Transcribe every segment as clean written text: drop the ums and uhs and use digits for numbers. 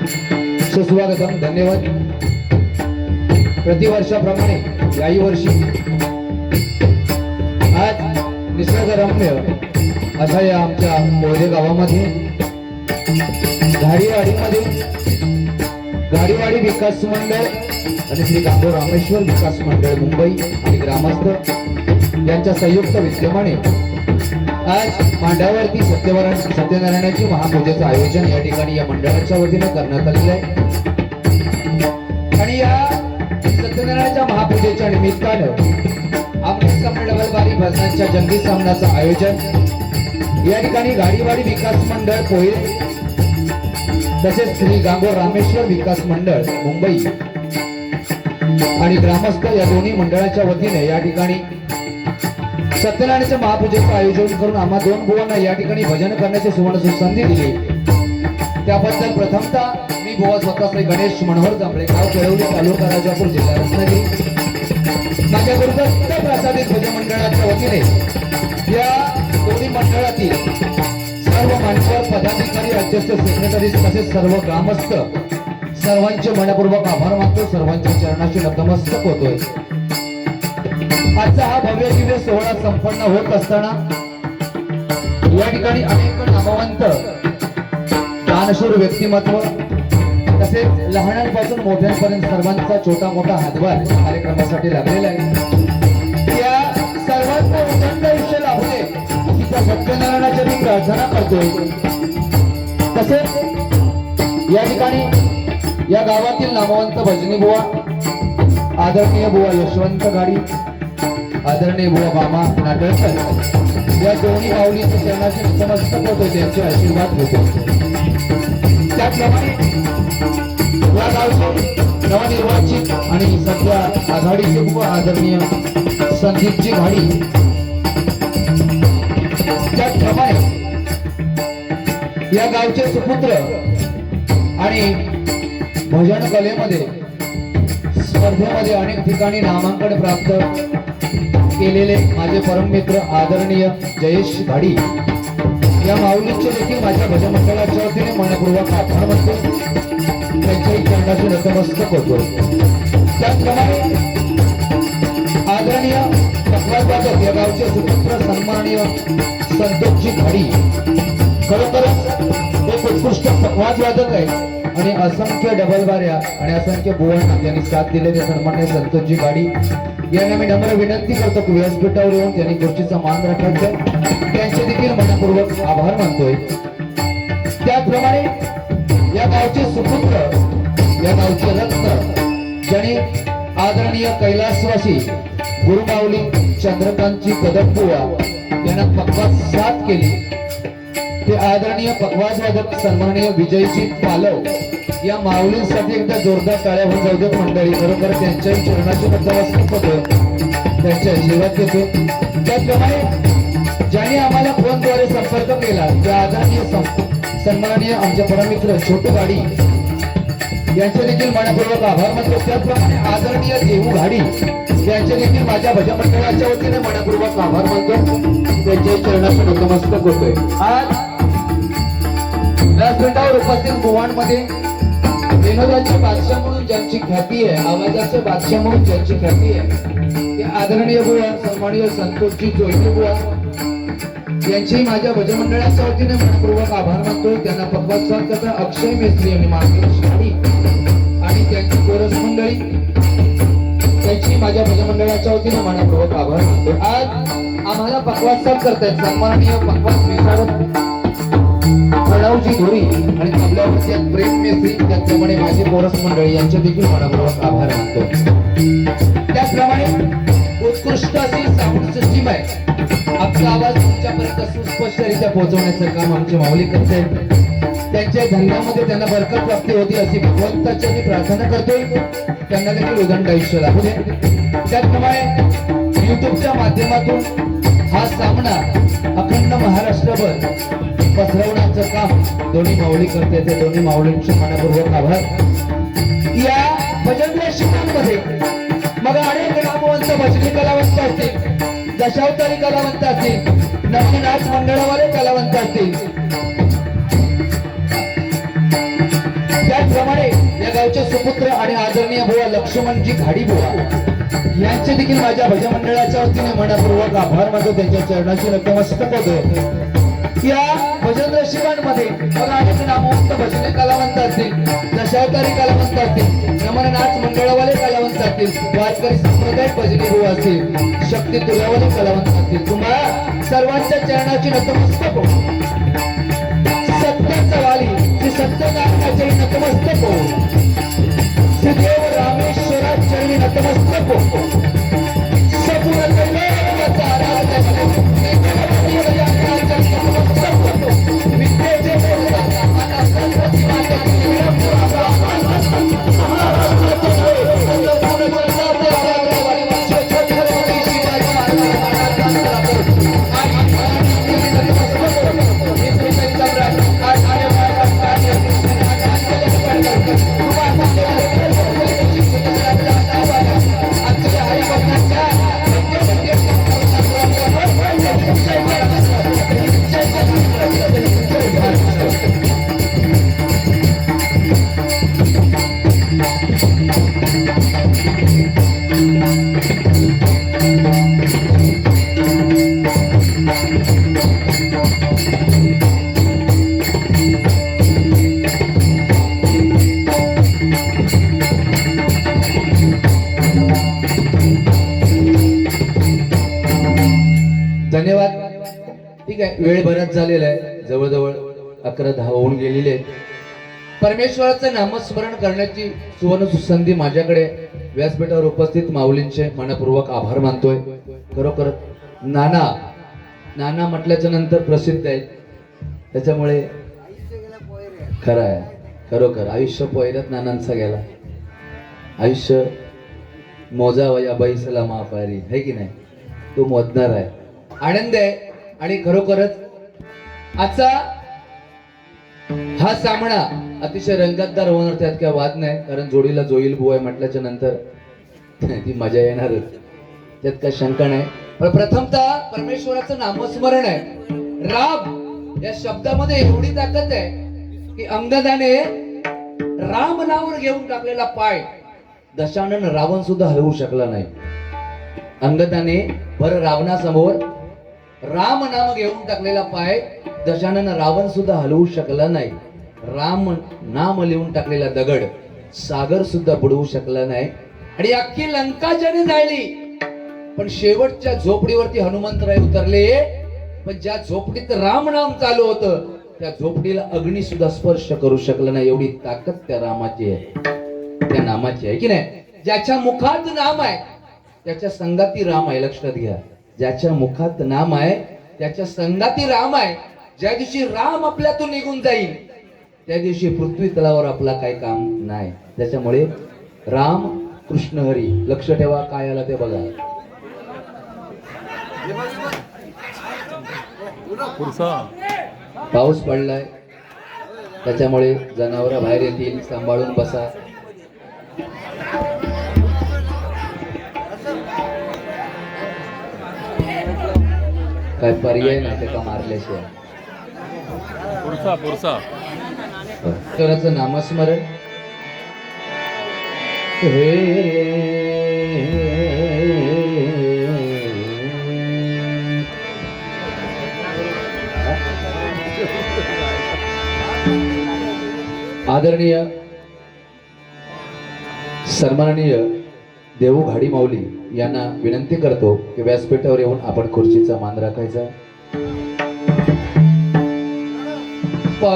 सुस्वागतम, धन्यवाद. प्रतिवर्षाप्रमाणे याही वर्षी आज निसर्गरम्य अशा या आमच्या मोरे गावामध्ये गाडीवाडी विकास मंडळ आणि श्री गांगो रामेश्वर विकास मंडळ मुंबई आणि ग्रामस्थ यांच्या संयुक्त विद्यमाने आज मांड्यावरती सत्यनारायणाची महापूजेचं आयोजन या ठिकाणी या मंडळाच्या वतीने करण्यात आलेलं आहे. आणि या सत्यनारायणाच्या महापूजेच्या निमित्तानं डबल बारी भजनांच्या जंगी सामन्याचं आयोजन या ठिकाणी गाडीवाडी विकास मंडळ पोहे तसेच श्री गांगो रामेश्वर विकास मंडळ मुंबई आणि ग्रामस्थ या दोन्ही मंडळाच्या वतीने या ठिकाणी सत्यनारायणाच्या महापूजेचं आयोजन करून आम्हा दोन बुवांना या ठिकाणी भजन करण्याची सुवर्ण संधी दिली. त्याबद्दल प्रथमतः मी बुवा स्वतः श्री गणेश मनोहर जांभळे, गाव केळवली, तालुका राजापूर, जिल्हा रत्नागिरी, माझ्या गुरुदत्त प्रसादित भजन मंडळाच्या वतीने या दोन्ही मंडळातील सर्व मान्यवर पदाधिकारी, अध्यक्ष, सेक्रेटरी तसेच सर्व ग्रामस्थ सर्वांचे मनपूर्वक आभार मानतो. सर्वांच्या चरणाशी नतमस्तक होतोय. आजचा हा भव्य दिव्य सोहळा संपन्न होत असताना या ठिकाणी अनेक नामवंत दानशूर व्यक्तिमत्व तसेच लहानांपासून मोठ्यांपर्यंत सर्वांचा छोटा मोठा हातभार कार्यक्रमासाठी लागलेला आहे. या सर्वांना उदंड आयुष्य लाभू दे अशी त्या सत्यनारायणाची मी प्रार्थना करतोय. तसेच या ठिकाणी या गावातील नामवंत भजनी बुवा, आदरणीय बुवा यशवंत गाडी, आदरणीय बुवा मामा नाटळकर या दोन्ही माऊलींच्या चरणाशी नतमस्तक होतो, त्यांचे आशीर्वाद घेतो. त्याचप्रमाणे या गावचे नवनिर्वाचित आणि सध्या आघाडीचे बुवा आदरणीय संदीपजी घाडी, त्याचप्रमाणे या गावचे सुपुत्र आणि भजन कलेमध्ये स्पर्धेमध्ये अनेक ठिकाणी नामांकन प्राप्त केलेले माझे परममित्र आदरणीय जयेश घाडी या माऊलींचे देखील माझ्या भजन मंडळाच्या वतीने मनपूर्वक आभार मानतो. त्यांच्याही चरणाशी नतमस्तक होतो. त्याचप्रमाणे आदरणीय पखवाजवादक या गावचे सुपुत्र सन्माननीय संतोषजी घाडी खरोखरच एक उत्कृष्ट पखवाजवादक आहे आणि असंख्य डबल बाऱ्या आणि असंख्य बुवांना त्यांनी साथ दिलेले सन्माननीय संतोषजी घाडी यांना मी नम्र विनंती करतो की व्यासपीठावर येऊन त्यांनी गोष्टीचा मान राखायचा, त्यांचे देखील मनपूर्वक आभार मानतोय. त्याचप्रमाणे या गावचे सुपुत्र, या गावचे रत्न ज्यांनी आदरणीय कैलासवासी गुरुमाऊली चंद्रकांतजी कदम बुवा यांना पक्वाज साथ केली ते आदरणीय पखवाजवादक सन्माननीय विजयजी पालव या माऊलींसाठी एकदा जोरदार टाळ्या होऊन जाऊ देत मंडळी. खरोखर त्यांच्याही चरणाशी नतमस्तक होतो, त्यांचे आशीर्वाद घेतो. त्याचप्रमाणे ज्यांनी आम्हाला फोनद्वारे संपर्क केला त्या आदरणीय सन्माननीय आमचे परममित्र छोटू घाडी यांचे देखील मनपूर्वक आभार मानतो. त्याचप्रमाणे आदरणीय देऊ घाडी यांचे देखील माझ्या भजन मंडळाच्या वतीने मनपूर्वक आभार मानतो, त्यांच्या चरणाशी नतमस्तक होतोय. आज व्यासपीठावर उपस्थित बुवांमध्ये विनोदाचे बादशाह म्हणून ज्यांची ख्याती आहे, आवाजाचे बादशाह म्हणून ज्यांची ख्याती आहे ते आदरणीय बुवा सन्माननीय संतोषजी जोईले बुवा यांची माझ्या भजन मंडळाच्या वतीने मनपूर्वक आभार मानतो. त्यांना पक्वाज साथ करता अक्षय मेस्त्री आणि मार्केश शाही आणि त्यांची कोरस मंडळी त्यांची माझ्या भजन मंडळाच्या वतीने मनपूर्वक आभार मानतो. आज आम्हाला पक्वाज साथ करतायत सन्माननीय पक्वाज विशारद प्रणवजी धोरी आणि तबल्यावरती प्रेम मेस्त्री, त्याचप्रमाणे माझे कोरस मंडळी यांचे देखील मनपूर्वक आभार मानतो. त्याचप्रमाणे उत्कृष्ट अशी साऊंड सिस्टीम आहे, आपला आवाज तुमच्यापर्यंत सुस्पष्टरित्या पोहोचवण्याचं काम आमचे माऊली करते. त्यांच्या धंद्यामध्ये त्यांना बरकत प्राप्ती होती अशी भगवंताची मी प्रार्थना करतोय. त्यांना देखील उदंड आयुष्य लाभू दे. त्याचप्रमाणे युट्यूबच्या माध्यमातून हा सामना अखंड महाराष्ट्रभर पसरवण्याचं काम दोन्ही माऊली करते. ते दोन्ही माऊलींचे मनपूर्वक आभार. या भजन शिकवण्यामध्ये मग अनेक नामवंत भजनी कलावंत असतील, दशावतारी कलावंत असतील, नवनाथ मंडळावाले कलावंत असतील, त्याच त्याचप्रमाणे या गावचे सुपुत्र आणि आदरणीय बुवा लक्ष्मणजी घाडी बुवा यांचे देखील माझ्या भजन मंडळाच्या वतीने मनापूर्वक आभार मानतो, त्यांच्या चरणाची नतमस्तक होतो. या भजन रसिकांमध्ये अनेक नामवंत भजने कलावंत असतील, दशावतारी कलावंत असतील, नमन नाच मंडळवाले कलावंत असतील, वारकरी संप्रदाय भजनी भाऊ असतील, शक्ती तुल्यावाले कलावंत असतील. तुम्हाला सर्वांच्या चरणाची नतमस्तक हो. सत्याचा वाली श्री सत्यनारायणाचे नतमस्तक हो. श्रीदेव रामेश्वरा चरणी नतमस्तक हो. सपूर्ण दैवताचा आराधना धन्यवाद. ठीक आहे, वेळ बराच झालेला आहे, जवळजवळ 11:10 होऊन गेलेले आहेत. परमेश्वराचं नामस्मरण करण्याची सुवर्ण संधी माझ्याकडे व्यासपीठावर उपस्थित माऊलींचे मनपूर्वक आभार मानतोय. खरोखर नाना नाना म्हटल्याच्या नंतर प्रसिद्ध आहेत, त्याच्यामुळे खरं आहे, खरोखर आयुष्य पोयऱ्यात नानांचा गेला. आयुष्य मोजावया बैसला माफारी है की नाही, तो मोजणार आहे. आनंद आहे. आणि खरोखरच आजचा हा सामना अतिशय रंगतदार होणार, त्यात काय वाद नाही. कारण जोडीला जोईल बुवा म्हटल्याच्या नंतर ती मजा येणारच, त्यात काय शंका नाही. पण प्रथमतः परमेश्वराचं नामस्मरण आहे. राम या शब्दामध्ये एवढी ताकद आहे की अंगदाने राम नावावर घेऊन टाकलेला पाय दशानन रावण सुद्धा हलवू शकला नाही. अंगदाने भर रावणासमोर राम नाम घेऊन टाकलेला पाय दशानन रावण सुद्धा हलवू शकला नाही. राम नाम लिहून टाकलेला दगड सागर सुद्धा बुडवू शकला नाही. आणि अख्खी लंका ज्याने जाळली, पण शेवटच्या झोपडीवरती हनुमंतराय उतरले. पण ज्या झोपडीत राम नाम चालू होतं त्या झोपडीला अग्नी सुद्धा स्पर्श करू शकला नाही. एवढी ताकद त्या रामाची आहे, त्या नामाची आहे की नाही. ज्याच्या मुखात नाम आहे त्याच्या संगाती राम आहे, लक्षात घ्या. ज्याच्या मुखात नाम आहे त्याच्या संगाती राम आहे. ज्या दिवशी राम आपल्यातून निघून जाईल त्या दिवशी पृथ्वी तलावर आपला काही काम नाही. त्याच्यामुळे राम कृष्ण हरी लक्ष ठेवा. काय आला ते बघा. पाऊस पडलाय, त्याच्यामुळे जनावर बाहेर येतील, सांभाळून बसा. काय पर्याय नाही ते का मारल्याशिवाय. ईश्वराचं नामस्मरण आदरणीय सन्माननीय देऊ घाडी माऊली यांना विनंती करतो की व्यासपीठावर येऊन आपण खुर्चीचा मान राखायचा. आ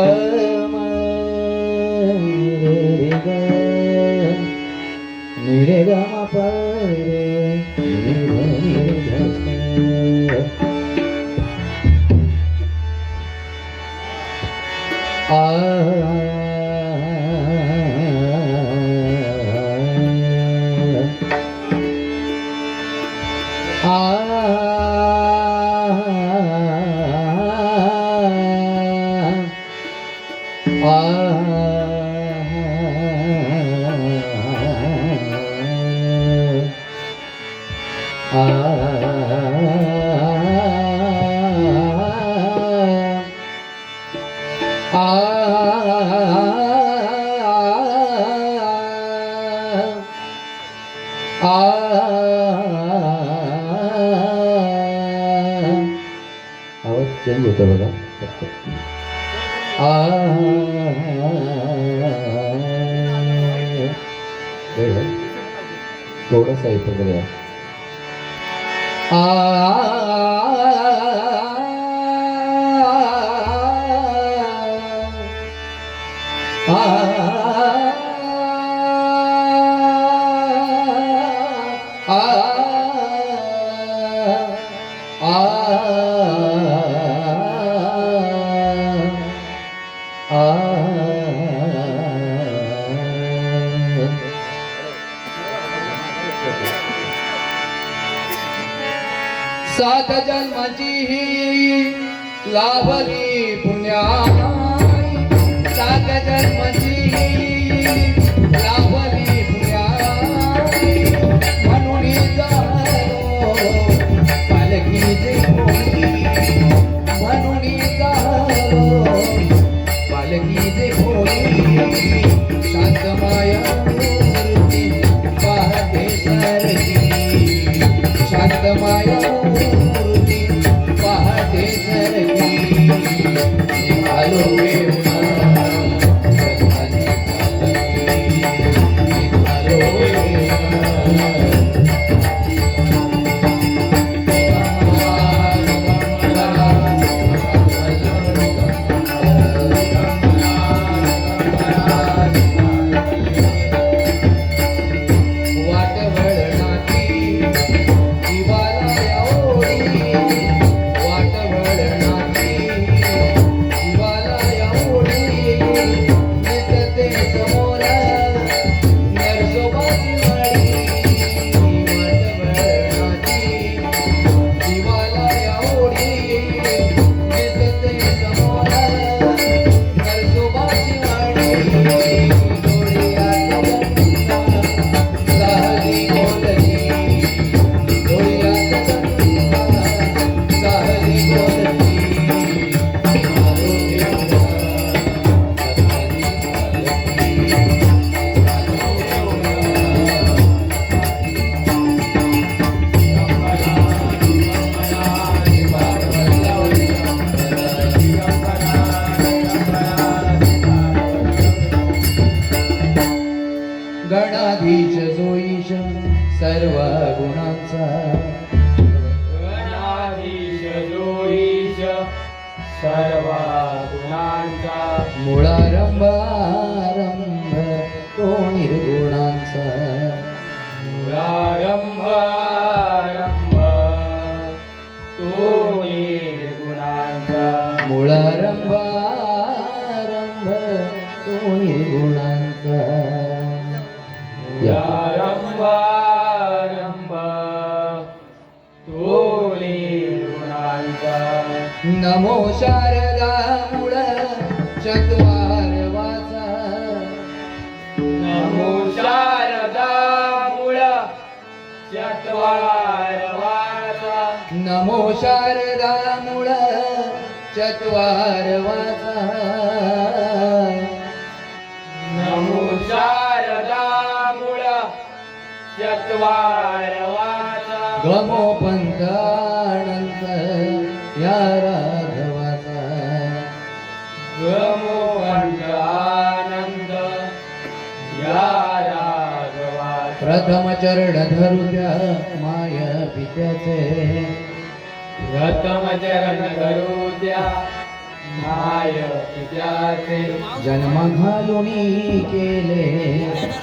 आवाज चेंज होतो बघा. थोडासा इथं करूया. सात जन्माची ही लाभली पुण्याई, सात जन्माची लाभली पुण्याई, म्हणून जालो पालखीचे घोडी, म्हणून जालो पालखीचे घोडी, शांत माया मूर्ती पाहते सरगी, शांत माया मूर्ती पाहते सरगी, निघालो वेहुणा सत्याने पालखी, निघालो वेहुणा. गणाधीश जोईश सर्व गुणांचा, गणाधीश जोईश सर्व गुणांचा, मूळारंभ आरंभ तो निर्गुणांचा, मूळारंभ आरंभ तो निर्गुणांचा, मूळारंभ आरंभ तो निर्गुणांचा. मूळारंभ आरंभ तो निर्गुणांचा. नमो शारदा मूळ चत्वार वाचा, नमो शारदा मूळ चत्वार वाचा, नमो शारदा मूळ चत्वार वाचा, नमो शारदा मूळ चत्वार वाचा, गमो पंथ अनंत या राघवाचा, गमो पंच आनंद या राघवाचा. प्रथम चरण धरुद्या माय पित्याचे, प्रथम चरण धरू द्या माय पित्याचे, जन्म घालून केले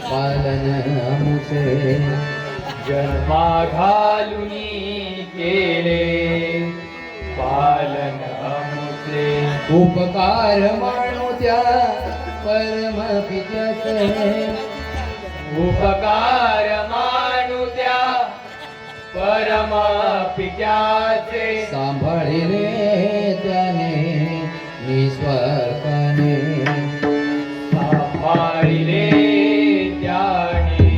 पालन अमुचे, जन्मा घालून केले पालन अमुचे. उपकार मानू त्या परम पित्याचे, उपकार मानू त्या परम पित्याचे, सांभाळिले त्याने निस्वार्थाने, सांभाळिले त्याने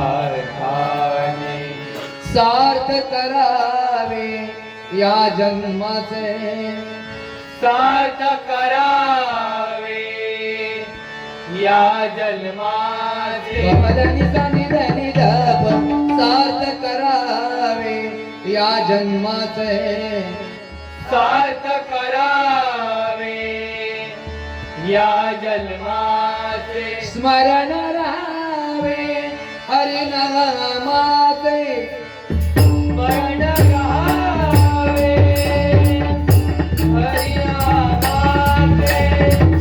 निस्वार्थाने. सार्थ करावे या जन्माचे, सार्थ करावे या जन्माचे. कमल निजाने तप सार्थ करावे या जन्माचे सार्थ करावे या जन्माचे स्मरण राहावे हरिनामाचे स्मरण राहावे हरिनामाचे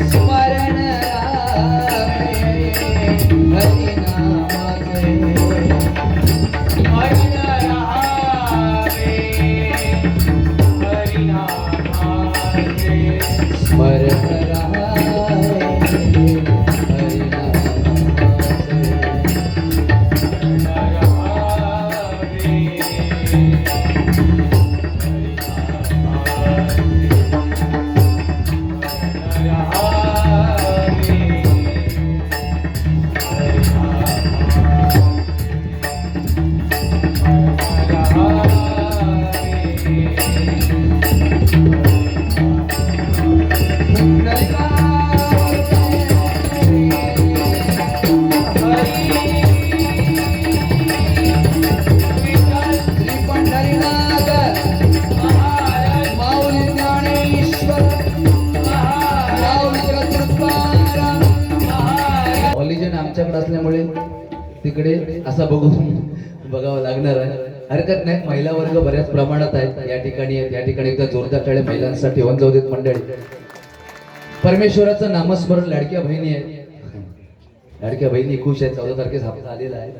स्मरण राहावे हरिनामाचे स्मरण राहावे हरिनामाचे स्मरण राहावे आमच्याकडे असल्यामुळे तिकडे असा बघावं लागणार आहे. हरकत नाही, महिला वर्ग बऱ्याच प्रमाणात आहेत या ठिकाणी आहेत. या ठिकाणी एकदा जोरदार टाळ्या महिलांसाठी ठेवून जाऊ देत मंडळी. परमेश्वराचं नामस्मरण लाडक्या बहिणी आहेत. लाडक्या बहिणी खुश आहेत. 14 तारखेस हप्ता आलेला आहे.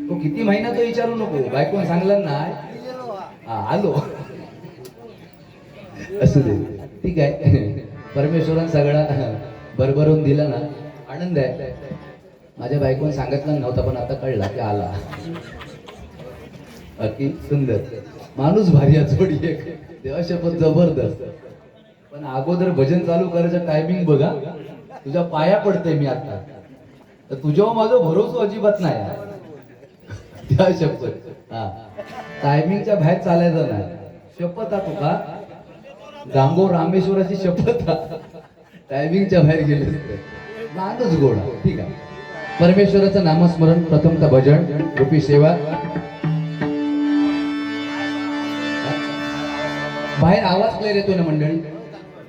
तो किती महिना तो विचारू नको, बायकोन सांगलं ना आलो असू दे, ठीक आहे. परमेश्वरान सगळा भरभरून दिला ना, आनंद आहे. माझ्या बायकोने सांगितलं नव्हतं पण आता कळला की आला. अति सुंदर माणूस, भारी जोडी एक देवा शपथ जबरदस्त. पण अगोदर भजन चालू करायचं टायमिंग बघा. तुझ्या पाया पडते मी आता, तर तुझ्यावर माझा भरोसा अजिबात नाही. देवा शपथ हा टायमिंगच्या बाहेर चालायचं नाही. शपथ हा तुका गांगो रामेश्वराची शपथ. टायमिंगच्या बाहेर गेले माणूस गोडा, ठीक आहे. परमेश्वराचं नामस्मरण, प्रथमतः भजन रूपी सेवा. बाहेर आवाज क्लिअर येतो ना मंडळी,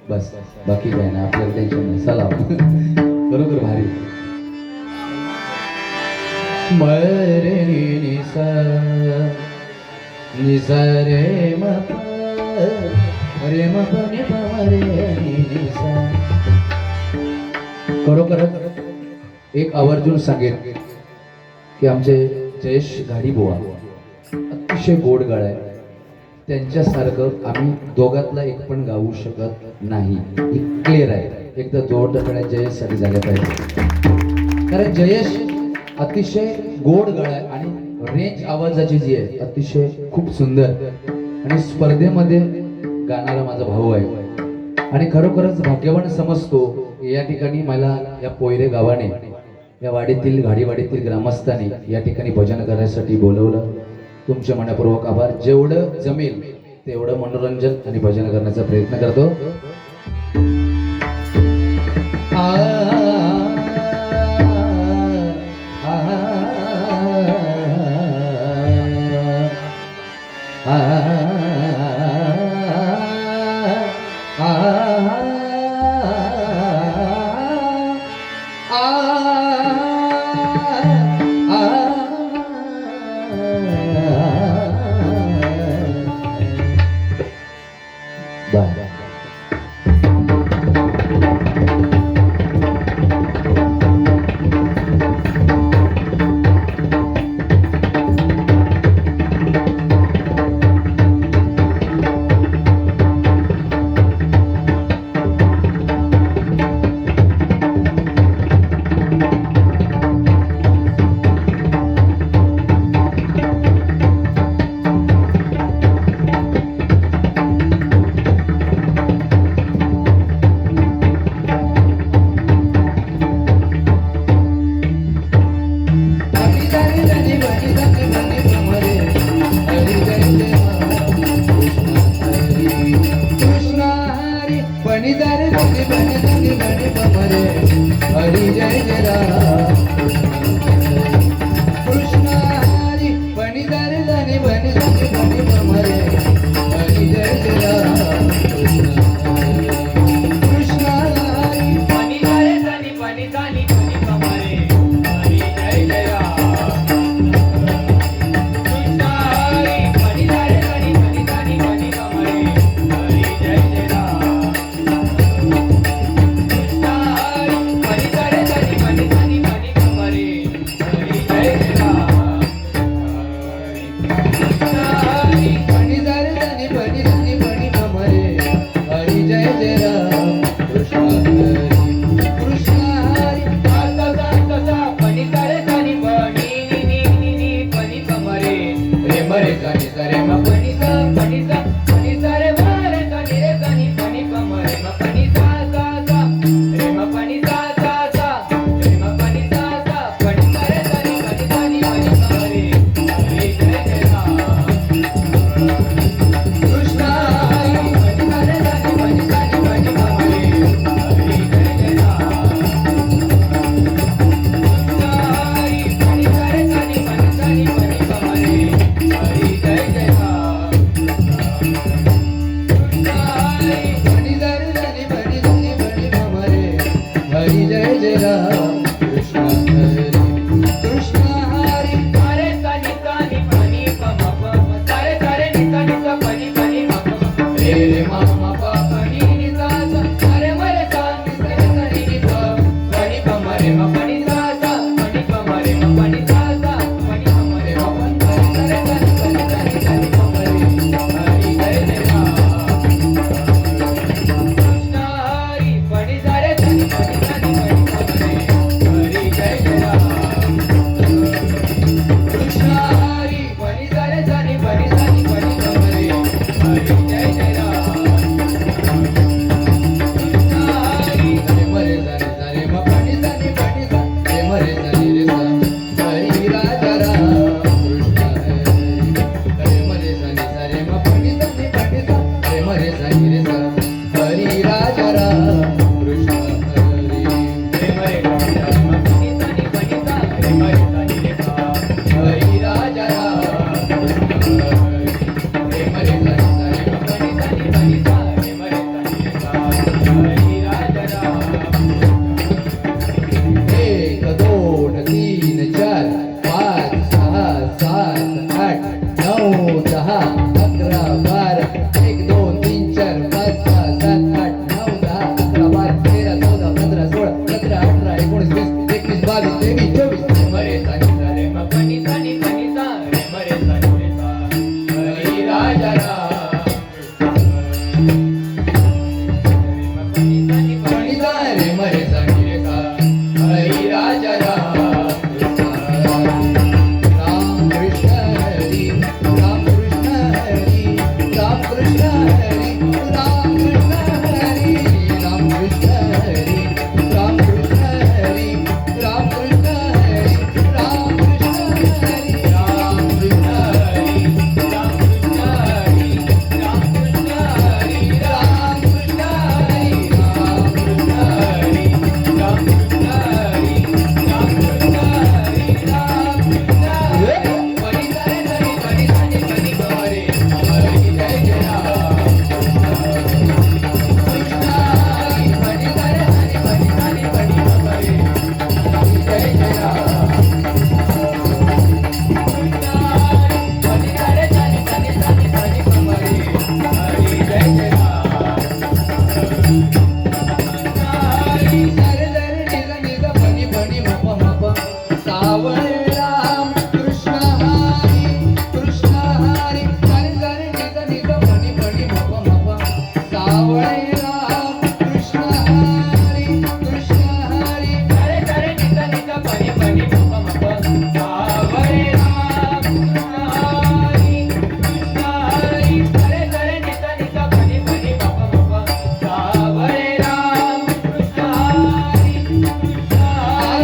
बस बाकी काय ना, आपल्याला टेन्शन नाही. चला बरोबर भारी. मरे निसा निसा रे म रे म प नि प म रे निसा. खरोखर एक आवर्जून सांगेन की आमचे जयेश घाडी बुवा अतिशय गोड गळा आहे. त्यांच्यासारखं आम्ही दोघातला एक पण गाऊ शकत नाही. क्लिअर आहे. एकदा जोरदार टाळ्या जयेशसाठी झाल्या पाहिजे. कारण जयेश अतिशय गोड गळा आहे आणि रेंज आवाजाची जी आहे अतिशय खूप सुंदर. आणि स्पर्धेमध्ये गाणारा माझा भाऊ आहे. आणि खरोखरच भाग्यवान समजतो या ठिकाणी मला या पोयरे गावाने, या वाडीतील घाडीवाडीतील ग्रामस्थांनी या ठिकाणी भजन करायसाठी बोलवलं. तुमचे मनपूर्वक आभार. जेवढं जमेल तेवढं मनोरंजन आणि भजन करण्याचा प्रयत्न करतो. हरि जय जय राम। राम कृष्ण हरी कृष्ण हरी सारे सानी सानी पानी पम पम सारे सारे निसा निसा पानी पानी पम पम रे रे मा मा पा पानी निसा सा सारे मरे सानी सारे सानी निसा पानी पम रे म पानी सा सा पानी पम रे म पानी सा सा पानी पम रे म पम सारे सारे सानी सानी सानी सानी पम रे हरी जय जय राम कृष्ण हरी पानी सारे सानी पानी सानी पानी पम रे हरी जय जय राम कृष्ण हरी पानी सारे सानी पानी सानी पानी पम रे हरी जय जय राम रे मरे सारे सारे मा पाणी सानी पाणी सा रे मरे सानी रे सा हरी राजा राम कृष्ण हरी रे मरे सानी सारे मा पाणी सानी पाणी सा रे मरे सानी रे सा हरी राजा राम कृष्ण हरी रे मरे राम पानी सानी पानी सा रे मरे सानी रे सा हरी राजा राम कृष्ण हरी रे मरे सानी सारे मा पानी सानी पानी सा रे मरे सानी रे सा हरी राजा राम एक दोन तीन चार पाच सहा सात आठ नऊ दहा अकरा बारा एक दोन तीन चार पाच सहा सात आठ नऊ दहा अकरा बारा तेरा चौदा पंधरा सोळा सतरा अठरा एकोणीस वीस एकवीस बावीस तेवीस चोवीस रे मरे सानी सा रे म पानी सानी पानी सा रे मरे सानी रे सा हरी राजा राम रे म पानी सानी पानी पाणी सा रे मरे सानी रे सा हरी राजा राम कृष्ण हरी राम कृष्ण हरी राम कृष्ण हरी राम कृष्ण हरी राम कृष्ण हरी राम कृष्ण हरी राम कृष्ण हरी राम कृष्ण हरी राम कृष्ण हरी राम कृष्ण हरी राम कृष्ण हरी राम कृष्ण हरी राम कृष्ण हरी राम कृष्ण हरी राम कृष्ण हरी राम कृष्ण हरी पानी सारे सानी पानी सानी पानी कमरे हरी जय जय राम कृष्ण हरी पानी सारे सानी पानी सानी पानी कमरे हरी जय जय राम पानी सारे सानी सानी सानी पानी कमरे हरी जय जय राम हरी सारे सारे निजा निजा फनी फनी मप मप सावळे राम कृष्ण हरी कृष्ण हरी सारे सारे निजा निजा फनी फनी मप मप सावळे राम कृष्ण हरी कृष्ण हरी सारे सारे निता निता पानी पानी मप मप सावरे राम कृष्ण हरी कृष्ण हरी सारे सारे निता निता पानी पानी मप मप सावरे राम कृष्ण हरी कृष्ण हरी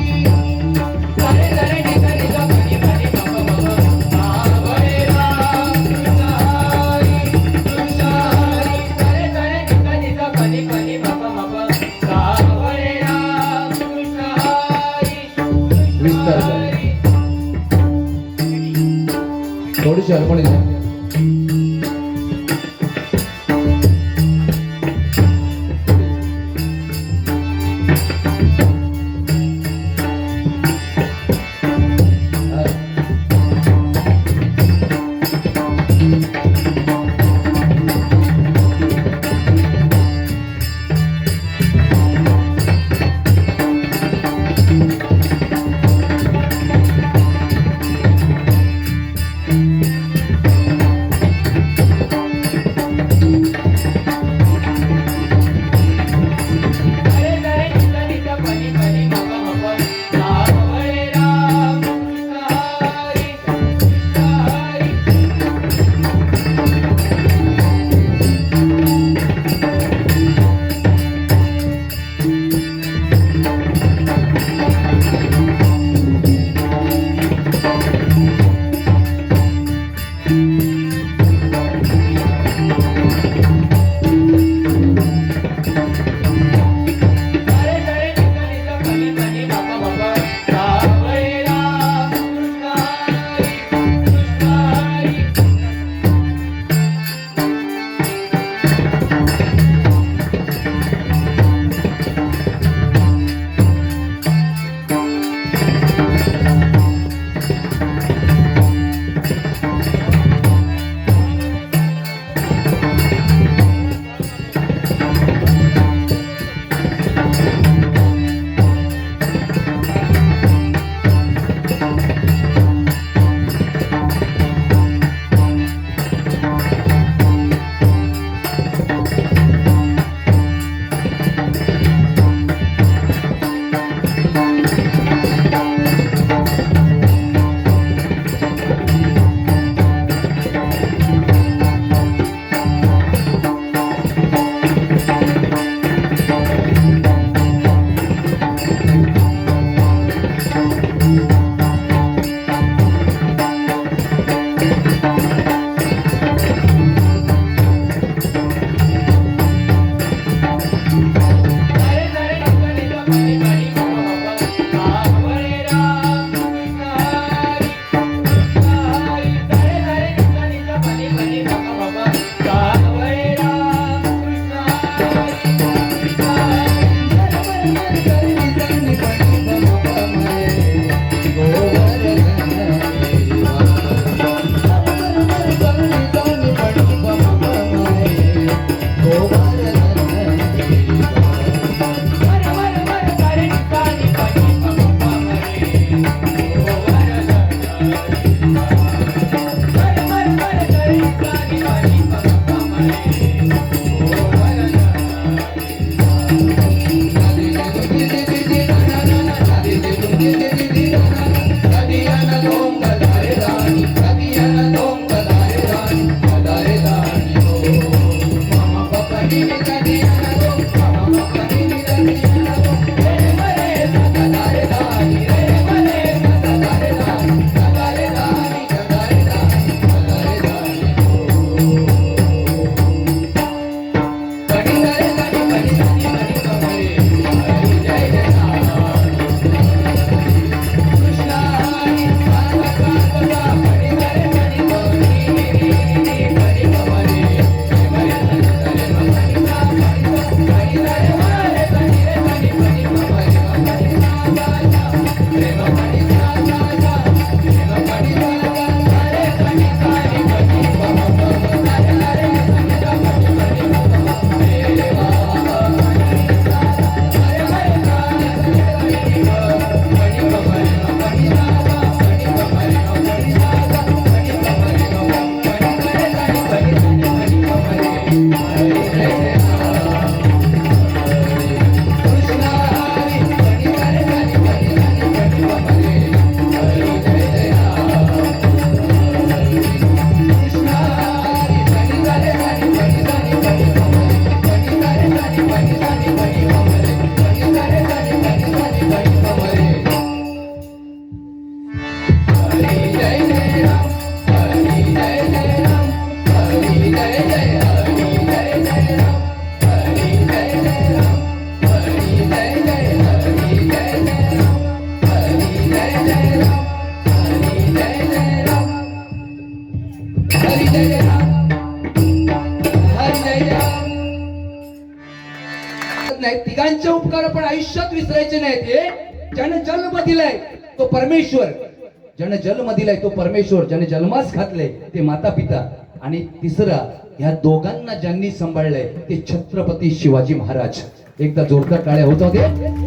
सारे सारे निता निता पानी पानी मप मप सावरे राम कृष्ण हरी कृष्ण हरी सारे सारे निता निता पानी पानी मप मप सावरे राम कृष्ण हरी कृष्ण विस्तार करा. हरी थोडीशी हरमोनी द्या. सारे सारे निता निता पानी तिघांचे उपकार आपण आयुष्यात विसरायचे नाहीत. हे ज्याने जन्म दिलाय तो परमेश्वर, ज्याने जन्म दिलाय तो परमेश्वर, ज्याने जन्मास घातले ते माता पिता, आणि तिसरा ह्या दोघांना ज्यांनी सांभाळलंय ते छत्रपती शिवाजी महाराज. एकदा जोरदार टाळ्या होत होते,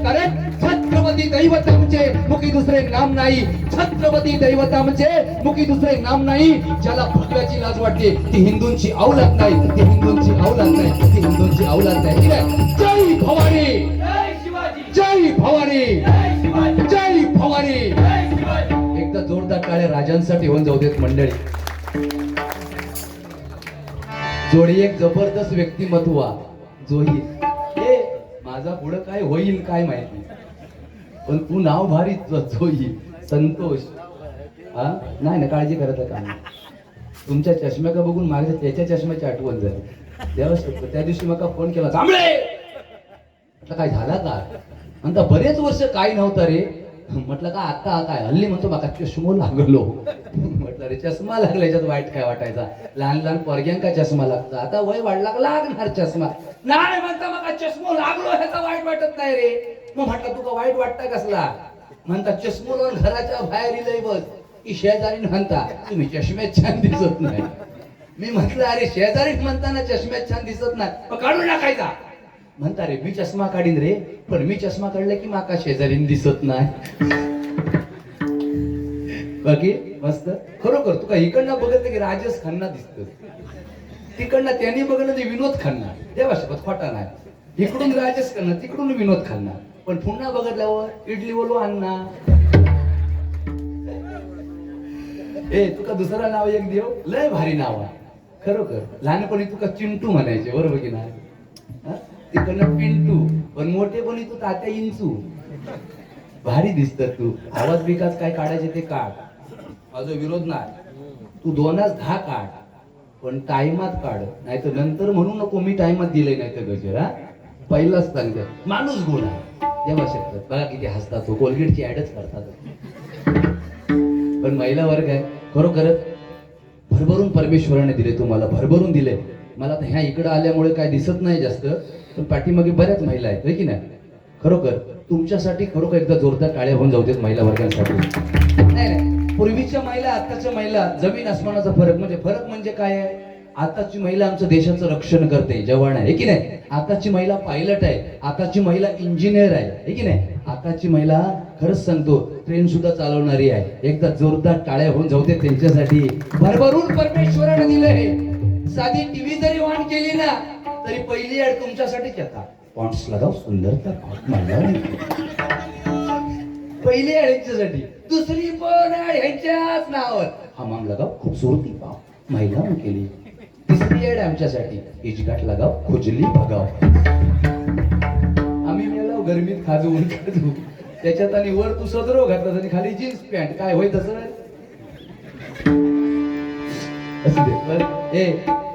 कारण छत्रपती दैवतांचे मुखी दुसरे नाम नाही. छत्रपती दैवतांचे मुखी दुसरे नाम नाही. ज्याला भगव्याची लाज वाटते ती हिंदूंची औलाद नाही, ती हिंदूंची औलाद नाही, ती हिंदूंची औलाद नाही. ठीक आहे? जय भवानी, जय शिवाजी, जय भवानी, जय शिवाजी, जय भवानी. जय शिवाजी. एकदा जोरदार टाळ्या राजांसाठी होऊन जाऊ देत मंडळी. जोडी एक जबरदस्त व्यक्तिमत्व जोही. हे माझा पुढं काय होईल काय माहिती, पण तू नाव भारी जोही. संतोष हा नाही ना, काळजी करत का तुमच्या चष्म्याका बघून माझ्या त्याच्या चष्म्याची आठवण झाली. देवा शकतो त्या दिवशी मका फोन केला, जांभळे म्हटलं काय झाला का, म्हणता बरेच वर्ष काय नव्हतं रे. म्हटलं का आता काय हल्ली म्हणतो बाका चष्मो लागलो. म्हटलं रे चष्मा लागला याच्यात वाईट काय वाटायचा, लहान लहान पोरग्यांका चष्मा लागतो, आता वय वाढला का लागणार चष्मा. नाही म्हणता मग चष्मो लागलो ह्याचा वाईट वाटत नाही रे. मग म्हटलं तुका वाईट वाटतं कसला, म्हणता चष्मो लावून घराच्या बाहेर इलय बस की शेजारी म्हणता तुम्ही चष्म्यात छान दिसत नाही. मी म्हटलं अरे शेजारी म्हणताना चष्म्यात छान दिसत नाही, मग काढून टाकायचा. म्हणता रे मी चष्मा काढीन रे, पण मी चष्मा काढला की माका शेजारीन दिसत नाही. बाकी मस्त खरोखर तुका इकडनं बघत की राजेश खन्ना दिसत, तिकडनं त्यांनी बघितलं ते विनोद खन्ना. देवा शपथ खोटा नाही, इकडून राजेश खन्ना तिकडून विनोद खन्ना, पण पुन्हा बघितल्यावर इडली बोलू अण्णा. ए तुका दुसरा नाव एक देव लय भारी नाव आहे खरोखर. लहानपणी तुका चिंटू म्हणायचे बरोबर की नाही, तिकडनं पिंटू, पण मोठेपणी तू तात्या इंचू. भारी दिसत तू. आवाज विकास काय काढायचे ते काढ, माझा विरोध नाही. तू 2:10 काढ, पण टाइमात काढ, नाही तर नंतर म्हणू नको मी टाइमात दिले नाही तर गजर. हा पहिलाच सांगते माणूस गुण आहे. देवा शकतात बघा किती हसतात, तो कोलगेटची ऍडच करतात. पण महिला वर्ग आहे खरोखरच भरभरून परमेश्वराने दिले, तुम्हाला भरभरून दिले. मला तर ह्या इकडं आल्यामुळे काय दिसत नाही जास्त, पण पाठीमागे बऱ्याच महिला आहेत की नाही. खरोखर तुमच्यासाठी खरोखर एकदा जोरदार टाळ्या होऊन जाऊ देत महिला वर्गांसाठी. नाही नाही, पूर्वीच्या महिला आताच्या महिला जमीन आसमानाचा फरक. म्हणजे काय आहे, आताची महिला आमच्या देशाचं रक्षण करते, जवान आहे की नाही. आताची महिला पायलट आहे, आताची महिला इंजिनियर आहे की नाही. आताची महिला खरंच सांगतो ट्रेन सुद्धा चालवणारी आहे. एकदा जोरदार टाळ्या होऊन जाऊ दे त्यांच्यासाठी. भरभरून परमेश्वराने दिले. साधी टीव्ही जरी ऑन केली ना तरी पहिली ऍड तुमच्यासाठीच येतात. पॉइंट्स लगाव सुंदर तर पहिली ऍड यांच्यासाठी, दुसरी पण ऍड ह्यांच्याच नावावर, हमाम लगाव खूबसूरती पाव महिला केली. तिसरी ऍड आमच्यासाठी, इजगाट लगाव खुजली भगाव. आम्ही मेलो गरमीत खाजू खाजू, त्याच्यात आणि वर तू सदरो घातला आणि खाली जीन्स पॅन्ट, काय होय तसं असू दे.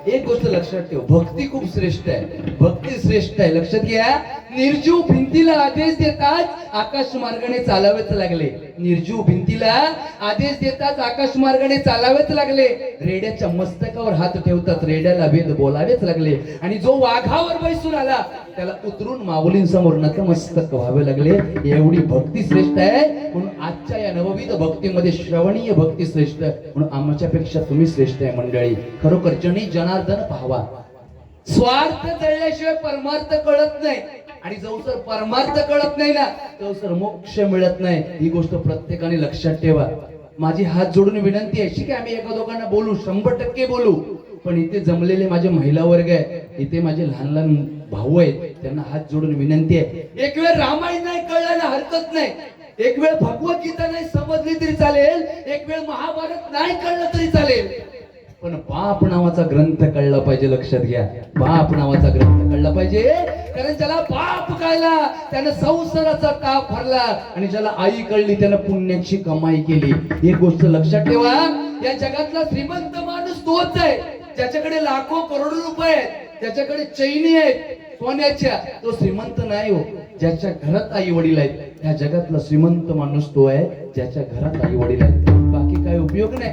एक गोष्ट लक्षात ठेव, भक्ती खूप श्रेष्ठ आहे. भक्ती श्रेष्ठ आहे लक्षात घ्या. निर्जीव भिंतीला आदेश देतात आकाश मार्गाने चालावेच लागले. निर्जीव भिंतीला आदेश देतात आकाश मार्गाने चालावेच लागले. रेड्याच्या मस्तकावर हात ठेवतात, रेड्याला वेद बोलावेच लागले. आणि जो वाघावर बैसून आला त्याला उतरून माऊलींसमोर नतमस्तक व्हावे लागले. एवढी भक्ती श्रेष्ठ आहे. म्हणून आजच्या या नवविध भक्तीमध्ये श्रवणीय भक्ती श्रेष्ठ, म्हणून आमच्यापेक्षा तुम्ही श्रेष्ठ आहे मंडळी. खरोखर जनी जनार्दन पाहावा. स्वार्थ जळल्याशिवाय परमार्थ कळत नाही, आणि जवसर परमार्थ कळत नाही ना तवसर मोक्ष मिळत नाही. ही गोष्ट प्रत्येकाने लक्षात ठेवा. माझी हात जोडून विनंती आहे की आम्ही एका दोघांना बोलू, 100% बोलू, पण इथे जमलेले माझे महिला वर्ग आहे, इथे माझे लहान लहान भाऊ आहेत, त्यांना हात जोडून विनंती आहे. एक वेळ रामायण नाही कळलं ना हरकत नाही, एक वेळ भगवद्गीता नाही समजली तरी चालेल, एक वेळ महाभारत नाही कळलं तरी चालेल, पण बाप नावाचा ग्रंथ कळला पाहिजे. लक्षात घ्या, बाप नावाचा ग्रंथ कळला पाहिजे. कारण ज्याला बाप कळला त्यानं संसाराचा ताप भरला, आणि ज्याला आई कळली त्यानं पुण्याची कमाई केली. एक गोष्ट लक्षात ठेवा, या जगातला श्रीमंत माणूस तोच आहे ज्याच्याकडे लाखो करोडो रुपये आहेत, ज्याच्याकडे चैनी आहेत सोन्याच्या, तो श्रीमंत नाही हो. ज्याच्या घरात आई वडील आहेत, ह्या जगातला श्रीमंत माणूस तो आहे ज्याच्या घरात आई वडील आहेत. बाकी काय उपयोग नाही.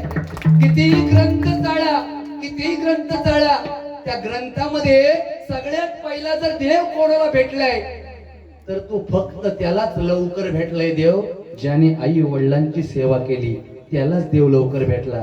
कितीही ग्रंथ चाळा, कितीही ग्रंथ चाळा, त्या ग्रंथामध्ये सगळ्यात पहिला जर देव कोणाला भेटलाय तर तू फक्त त्यालाच लवकर भेटलाय देव ज्याने आई वडिलांची सेवा केली, त्यालाच देव लवकर भेटला.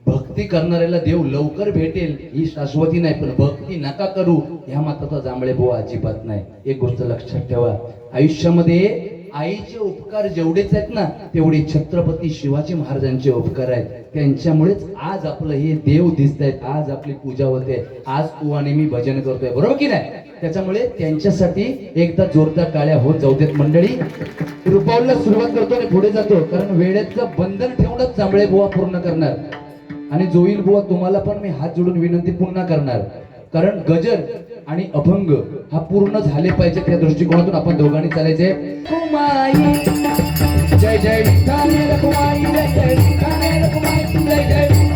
भक्ती करणाऱ्याला देव लवकर भेटेल ही शाश्वती नाही, पण भक्ती नका करू ह्या माताचा जांभळे बुवा अजिबात नाही. एक गोष्ट लक्षात ठेवा, आयुष्यामध्ये आईचे उपकार जेवढेच आहेत ना तेवढे छत्रपती शिवाजी महाराजांचे उपकार आहेत. त्यांच्यामुळेच आज आपलं हे देव दिसत आहेत, आज आपली पूजा होते, आज तू आणि मी भजन करतोय, बरोबर की नाही? त्याच्यामुळे त्यांच्यासाठी एकदा जोरदार टाळ्या होत जाऊ देत मंडळी. रुपावलीला सुरुवात करतो आणि पुढे जातो, कारण वेळेचं बंधन ठेवूनच जांभळे बुवा पूर्ण करणार. आणि जोईल बुवा तुम्हाला पण मी हात जोडून विनंती पुन्हा करणार, कारण गजर आणि अभंग हा पूर्ण झाले पाहिजे त्या दृष्टिकोनातून आपण दोघांनी चालायचे. कुमाई जय जय विठ्ठल रखुमाई, जय जय विठ्ठल रखुमाई, जय जय